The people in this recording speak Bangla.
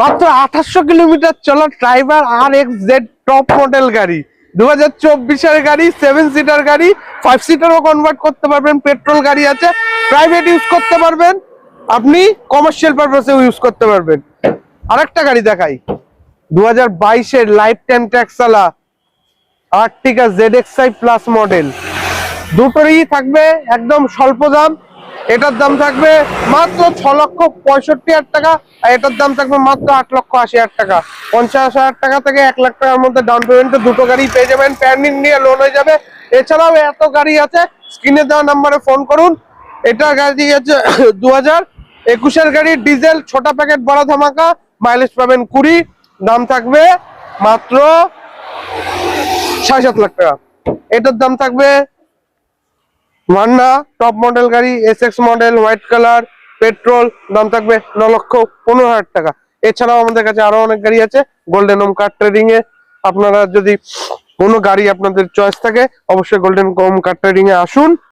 মাত্র 2800 কিলোমিটার চলা ড্রাইভার RXZ টপ মডেল গাড়ি, 2024-এর গাড়ি, 7 সিটার গাড়ি, 5 সিটারও কনভার্ট করতে পারবেন। পেট্রোল গাড়ি আছে, প্রাইভেট ইউজ করতে পারবেন, আপনি কমার্শিয়াল পারপাসেও ইউজ করতে পারবেন। আরেকটা গাড়ি দেখাই, 2022-এর লাইফ টাইম ট্যাক্স চালা আর্টিকা ZXi প্লাস মডেল, দুটোরই থাকবে একদম স্বল্প দাম। এটার দাম থাকবে মাত্র 6,65,000 টাকা, আর এটার দাম থাকবে মাত্র 8,80,000 টাকা। 50,000 টাকা থেকে 1 লাখ টাকার মধ্যে ডাউন পেমেন্টে দুটো গাড়ি পেয়ে যাবেন, প্যান ইন্ডিয়া লোন হয়ে যাবে। এছাড়াও এত গাড়ি আছে, স্ক্রিনে দেওয়া নাম্বারে ফোন করুন। এটা গাড়ি আছে 2021-এর গাড়ি, ডিজেল, ছোট প্যাকেট বড় ধামাকা, মাইলেজ পাবেন 20, দাম থাকবে মাত্র 7.5 লাখ টাকা। এটার দাম থাকবে মান্না টপ মডেল গাড়ি, SX model, white colour, petrol, দাম থাকবে 9,15,000 টাকা। এছাড়াও আমাদের কাছে আরো অনেক গাড়ি আছে গোল্ডেন হোম কার ট্রেডিং এ। আপনারা যদি কোনো গাড়ি আপনাদের চয়েস থাকে, অবশ্যই গোল্ডেন হোম কার ট্রেডিং এ আসুন।